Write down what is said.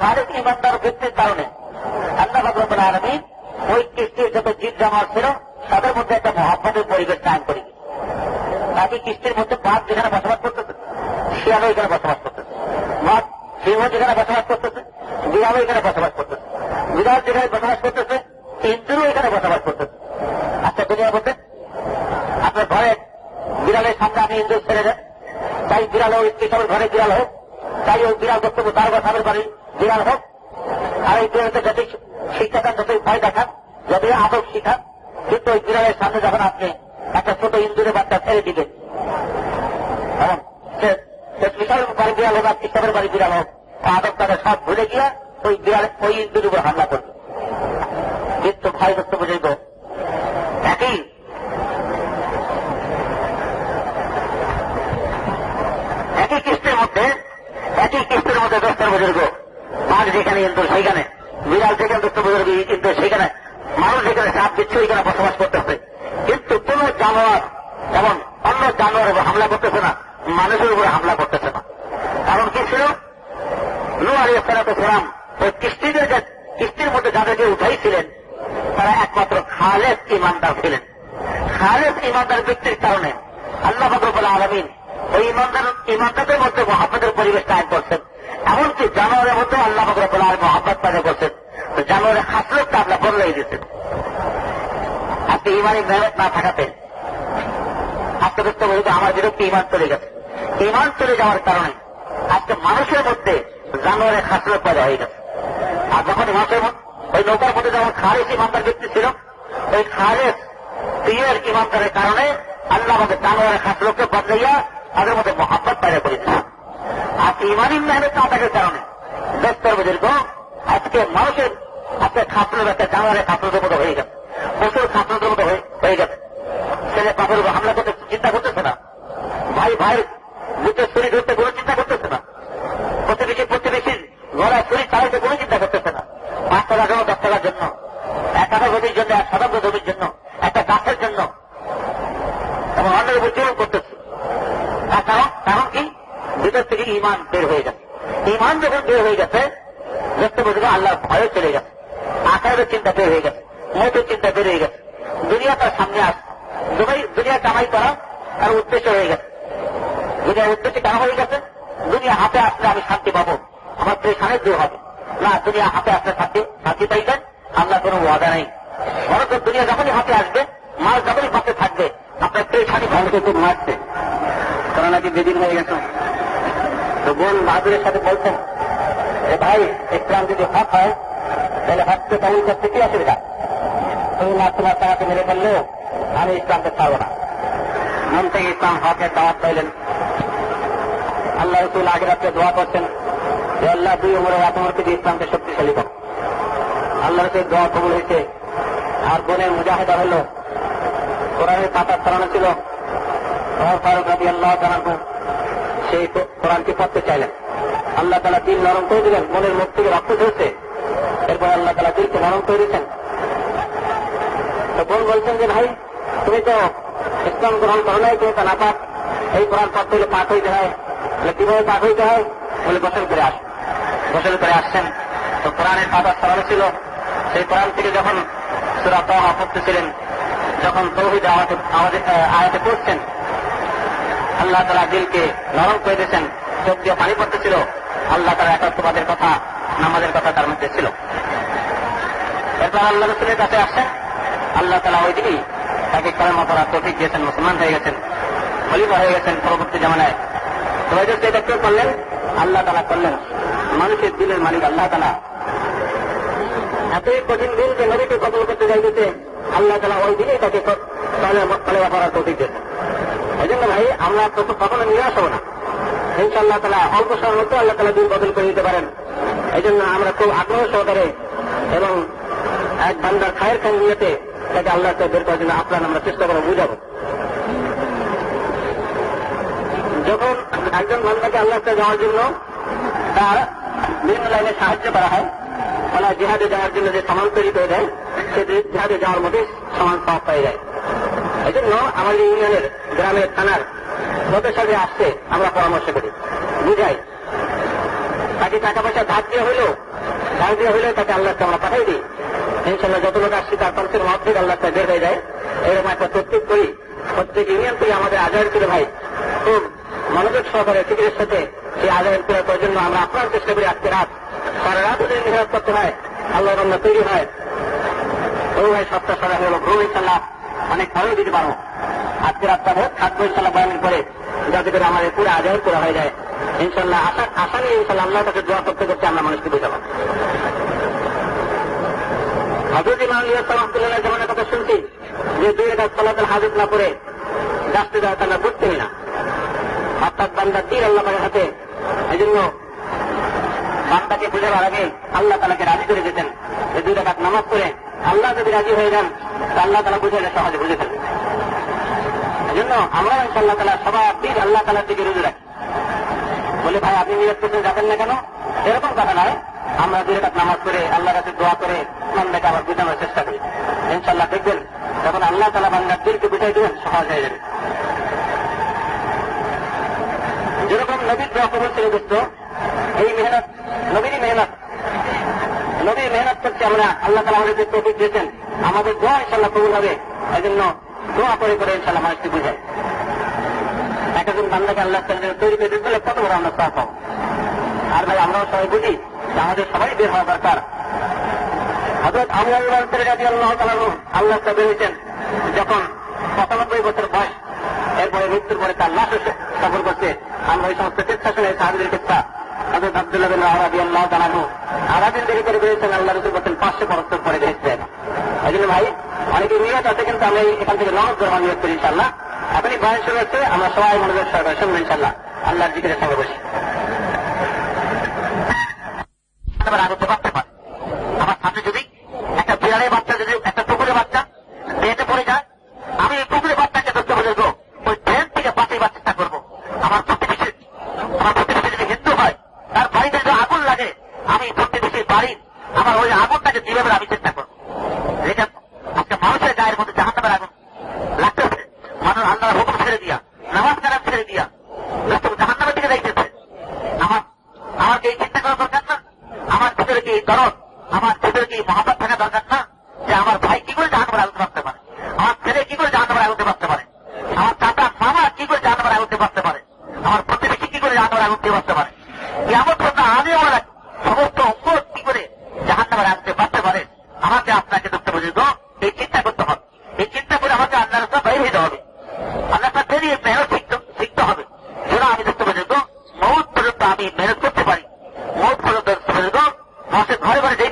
খালেক ইমানদার ব্যক্তির কারণে আল্লাহ রাব্বুল আলামিন ওই কিস্তির যত জীব জানোয়ার ছিল তাদের মধ্যে একটা মহব্বতের পরিবেশ কায়েম করে তাকে কিস্তির মধ্যে বাঘ যেখানে বসবাস করতেছে, শিয়ালও এখানে বসবাস করতেছে, বাঘ সিংহ যেখানে বসবাস করতেছে, বিড়ালও এখানে বসবাস করতেছে, বিড়াল যেখানে বসবাস করতেছে, ইন্দুরও এখানে বসবাস করতেছে। আচ্ছা দুনিয়া বলতে আপনার ঘরে বিড়ালের সামনে আমি ইন্দুর ছেড়ে দেয়, তাই বিড়াল ওই কৃষকের ঘরে বিড়াল হোক, তাই ওই বিড়াল বক্তব্য তার ঘরের বাড়ি বিড়াল হোক, আর এই বিড়ালকে যতই শিক্ষা দেন, যতই ভয় দেখান, যতই আদব শিখান, কিন্তু ওই বিড়ালের সামনে যখন আপনি একটা ছোট ইন্দুরের বাচ্চা ছেড়ে দিবেন, কারণ সে কৃষকের বাড়ি বিড়াল হোক আর কৃষকের বাড়ি বিড়াল হোক, আদব তাদের সব ভুলে গিয়া ওই বিড়াল ওই ইন্দুরের উপর হামলা করবে। কিন্তু ভয় বক্তব্য বুঝাইব একই কিস্তির মধ্যে দোস্তর বুজুর্গ, মাছ যেখানে ইন্দুর সেইখানে, বিড়াল যেখানে দোস্তর বুজুর্গ ইন্দুর সেইখানে, মানুষ যেখানে সাপ দিচ্ছে ওইখানে বসবাস করতেছে। কিন্তু কোন জানোয়ার এবং অন্য জানোয়ার হামলা করতেছে না, মানুষের উপরে হামলা করতেছে না। কারণ কি ছিল? নূহ আলাইহিস সালাম ওই কিস্তির মধ্যে যাদেরকে উঠাইছিলেন তারা একমাত্র খালেস ইমানদার ছিলেন। খালেস ইমানদার ব্যক্তির কারণে আল্লাহ রাব্বুল আলামিন ওই ইমানদারদের মধ্যে মহব্বতের পরিবেশ কায়েম করছেন। এমনকি জানোয়ারের মধ্যে আল্লাহ রাব্বুল আলামিন মহব্বত পয়দা করছেন। জানোয়ারের খাসলতটা আল্লাহ বদলাই দিচ্ছেন। আজকে ইমানি মেহনত না থাকাতে আজকে বুঝতে বলতে আমার বিরুদ্ধে ইমান চলে গেছে। ইমান চলে যাওয়ার কারণে আজকে মানুষের মধ্যে জানোয়ারের খাসলত পয়দা হয়ে গেছে। আর যখন মানুষের ওই নৌকার মধ্যে যেমন খালেস ইমানদার ব্যক্তি ছিল, ওই খালেস প্রিয়ের ইমানদারের কারণে আল্লাহ আমাদের জানোয়ারের খাসলতকে বদলাইয়া তাদের মধ্যে মহব্বত পয়দা করে দিচ্ছে। আর ইমানি মেহনত না থাকার কারণে দোস্তর বুজুর্গ আজকে মানুষের আজকে খাসলত একটা জানোয়ারের খাসলতের মতো হয়ে গেছে, পশুর খাসলতের মতো হয়ে গেছে। ছেলে বাপের উপর হামলা করতে চিন্তা করতেছে না, ভাই বুঝতে ছুরি ধরতে কোনো চিন্তা করতেছে না, প্রতিবেশীর গলায় ছুরি চালাইতে কোনো চিন্তা করতেছে না। 5 টাকার জন্য, 10 টাকার জন্য, 1 কাঠা জমির জন্য, 1 শতাংশ জমির জন্য, একটা গাছের জন্য এবং অন্যের উপর জোর করতেছে। তার কারণ কি? ভিতর থেকে ইমান বের হয়ে গেছে। ইমান যখন বের হয়ে গেছে, দেখতে বুঝবে আল্লাহর ভয়ে চলে গেছে, আখিরাতের চিন্তা বের হয়ে গেছে, মৌতের চিন্তা বের হয়ে গেছে, দুনিয়া তার সামনে আসছে, দুনিয়া কামাই করা তার উদ্দেশ্য হয়ে গেছে। দুনিয়ার উদ্দেশ্য কেন হয়ে গেছে? দুনিয়া হাতে আসলে আমি শান্তি পাবো, আমার পেশানের দূর হবে না। দুনিয়া হাতে আসলে শান্তি পাইবেন, আল্লাহ কোনো ওয়াদা নেই। বরং দুনিয়া যখনই হাতে আসবে, মাল যখনই পাশে থাকবে, আপনার পেশানি ভালোকে খুব মারছে। কারণ নাকি বেদিন হয়ে গেছে। তো বোন বাহাদুরের সাথে বলছেন যে ভাই ইসলাম যদি হক হয় তাহলে হককে কবুল করতে কি অসুবিধা? তুমি তোমার টাকাকে মেরে ফেললেও আমি ইসলামকে ছাড়বো না। মন থেকে ইসলাম হকের দাওয়াত পাইলেন। আল্লাহ রাসূল আখিরাতে দোয়া করছেন যে আল্লাহ 2 উমরের আত্মরকে দিয়ে ইসলামকে শক্তিশালী কর। আল্লাহ রাসূলের দোয়া কবুল হয়েছে। আর বোনের মুজাহিদা হল, কোরআনের পাতা ছড়ানো ছিল, ওমর ফারুক রাদিয়াল্লাহু তাআলা সেই কোরআনকে পড়তে চাইলেন। আল্লাহ তাআলা দিল নরম করে দিলেন, মনের মুখ থেকে রক্ত ঝরছে। এরপর আল্লাহ তাআলা দিলকে নরম করে দিচ্ছেন। তো বোন বলছেন যে ভাই তুমি তো ইসলাম গ্রহণ করো নাই, তুমি তো নাপাক, এই কোরআন পড়তে হলে পাঠ হইতে হয়। কিভাবে পাঠ হইতে হয়? বলে গোসল করে আসছেন। তো কোরআনের পাতা ছড়ানো ছিল, সেই কোরআন থেকে যখন সূরা তাহা পড়তেছিলেন, যখন তাওহীদ আয়াতে পড়ছেন, আল্লাহ তাআলা দিলকে নরম করে দিয়েছেন। চোখ দিয়ে পানি পড়তেছিল। আল্লাহ তাআলা একাত্মবাদের কথা, নামাজের কথা তার মধ্যে ছিল। এরপর আল্লাহ রাসূলের কাছে আসছেন। আল্লাহ তাআলা ওই দিনই তাকে কলেমা পড়ার তৌফিক দিয়েছেন, মুসলমান হয়ে গেছেন, খলিফা হয়ে গেছেন পরবর্তী জামানায়। তো এটা কেউ করলেন? আল্লাহ তাআলা করলেন। মানুষের দিলের মালিক আল্লাহ তাআলা। এতই কঠিন দিন যে নবীকে কতল করতে যাইতেছে, আল্লাহ তাআলা ওই দিনই তাকে কলেমা পড়ার তৌফিক দিয়েছেন। এই জন্য ভাই আমরা কখনো নিরাশ হব না। ইনশাআল্লাহ তাআলা অল্প সময়ের মধ্যে আল্লাহ তাআলা দিন বদল করে দিতে পারেন। এই জন্য আমরা খুব আগ্রহ সহকারে এবং এক বান্দার খায়ের খান নিয়েতে তাকে আল্লাহকে বের করার জন্য আপনার আমরা চেষ্টা করে বুঝাবো। যখন একজন বান্দাকে আল্লাহকে যাওয়ার জন্য তার বিভিন্ন লাইনে সাহায্য করা হয়, ওরা জিহাদে যাওয়ার জন্য যে সামান তৈরি করে দেয়, সে জিহাদে যাওয়ার মধ্যে সমান পাওয়া পাই যায়। এই জন্য আমাদের ইউনিয়নের, গ্রামের, থানার যত সাথে আসছে আমরা পরামর্শ করি, বুঝাই। তাকে টাকা পয়সা ধার দিয়ে হইলেও গাড়ি হলে তাকে আল্লাহকে আমরা পাঠাই দিই। ইনশাল্লাহ যত লোক আসছি তার পঞ্চের মধ্যে আল্লাহ বের হয়ে যায়। এরকম একটা প্রত্যেক করি, প্রত্যেক ইউনিয়ন থেকে আমাদের আজায়ের করে ভাই খুব মনোযোগ সহকারে ফিকিরের সাথে সেই আজায়ের করার জন্য আমরা আপনার চেষ্টা করি। আজকে রাত সারা রাত যদি মেহনত করতে হয়, আল্লাহ রান্না তৈরি হয়, ও ভাই সপ্তাহ সারা হলো ভ্রম ইনশাল্লাহ অনেক ভালো দিতে পারবো। আজকে রাতটা ভোট থাকবো ইনশাল্লাহ বয়ানের পরে, যাতে করে আমাদের পুরো আজায়ের করা হয়ে যায়। ইনশাল্লাহ আশা নিয়ে ইনশাল্লাহ আল্লাহ তাকে দোয়া করতে করতে আমরা মানুষকে বুঝাবো। হযরত ইমাম ইলিয়াস রাহমাতুল্লাহ জামানের কথা শুনছি যে 2 রাকাত সালাতুল হাজত না পড়ে রাস্তে যাওয়া তারা বুঝতেই না, অর্থাৎ বান্দার তীর আল্লাহ পাকের হাতে। এই জন্য বান্দাকে বুঝাবার আগে আল্লাহ তালাকে রাজি করে দিতেন যে 2 রাকাত নামাজ পড়ে আল্লাহ যদি রাজি হয়ে যান তা আল্লাহ তালা বুঝালে সহজে বুঝে ফেলবেন। এই জন্য আমরা ইনশাআল্লাহ তাআলা সবার তীর আল্লাহ তালার দিকে রুজু রাখি। বলে ভাই আপনি নিয়ত করতে যাবেন না কেন, এরকম কথা নয়। আমরা 2 রাকাত নামাজ পড়ে আল্লাহর কাছে দোয়া করে বান্দাকে আবার বুঝানোর চেষ্টা করি। ইনশাআল্লাহ দেখবেন তখন আল্লাহ তাআলা বান্দার দিলকে বুঝাই দেবেন, সহজ হয়ে যাবে। যেরকম নবীর দোয়া কবুল ছিল দোস্ত, এই মেহনত নবীরই মেহনত, নবীর মেহনত করছে আমরা। আল্লাহ তাআলা আমাদের তৌফিক দিয়েছেন, আমাদের দোয়া ইনশাআল্লাহ কবুল হবে। এই জন্য দোয়া করে করে ইনশাআল্লাহ মানুষকে বুঝায়। একজন বান্দাকে আল্লাহ তাআলা তৈরি করে দিলে কত বড় আমরা সওয়াব পাবো। আর ভাই আমরাও সবাই বুঝি যে আমাদের সবাই বের হওয়া দরকার। হযরত আবু হুরায়রা রাদিয়াল্লাহু তাআলা আল্লাহ তাআলা বলেছেন যখন 95 বছর বয়স, এরপরে মৃত্যুর পরে তার লাশ এসে সফর করছে। আমরা এই সমস্ত চিকিৎসা শুনে সাহাবীদের চিকিৎসা হযরত আব্দুল্লাহ বিন রাওয়াহা রাদিয়াল্লাহু তাআলা আরাবিন দেরি করে বলেছেন আল্লাহ রাসূল বলেছেন 500 বছর পরে দেখছেন। এই জন্য ভাই অনেকে নিয়ত আছে, কিন্তু আমি এখান থেকে নামাজ পড়ার নিয়ত করি ইনশাআল্লাহ। এখনই বয়ান শুরু হচ্ছে, আমরা সবাই মনোযোগ সহকারে শুনবো ইনশাআল্লাহ আল্লাহর জিকিরের সঙ্গে বসে। আমার সামনে যদি একটা বিড়ালের বাচ্চা, যদি একটা কুকুরের বাচ্চা পেটে পড়ে যায়, আমি এই কুকুরের বাচ্চাকে ধরতে বলবো, ওই ট্রেন থেকে বাঁচাইবার চেষ্টা করবো। আমার প্রতিবেশী যদি হিন্দু হয়, তার বাড়িতে যদি আগুন লাগে, আমি প্রতিবেশীর বাড়ির আমার ওই আগুনটাকে জীবনের আমি চেষ্টা করবো। এটা একটা মানুষের গায়ের মধ্যে জাহান্নামের আগুন লাগতেছে, মানুষ আল্লাহর হুকুম ছেড়ে দিয়া, নামাজ কালাম ছেড়ে দিয়া জাহান্নামের দিকে যাইতেছে। আমার এই চিন্তা করা দরকার না? আমার ভিতরে কি দরদ, আমার ভিতরে কি মহাব্বত থাকা দরকার না? যে আমার ভাই কি করে জাহান্নামের আগুনে বাঁচতে পারে, আমার ছেলে কি করে জাহান্নামের আগুনে বাঁচতে পারে, আমার চাচা মামা কি করে জাহান্নামের আগুনে বাঁচতে পারে, আমার প্রতিবেশী কি করে জাহান্নামের আগুনে বাঁচতে পারে, কিয়ামত পর্যন্ত আগে আমার সমস্ত উম্মত কি করে জাহান্নামের আগুনে বাঁচতে পারে। আমাকে আপনাকে দেখতে বুঝিত এই চিন্তা করতে হবে। এই চিন্তা করে আমাকে আল্লাহর রাস্তা বাইরে হইতে হবে, আল্লাহর রাস্তা বেরিয়ে মেহনত শিখতে হবে। যেন আমি দেখতে বুঝিত মৌত পর্যন্ত আমি মেহনত করতে পারি, মৌত পর্যন্ত ঘরে ঘরে যেই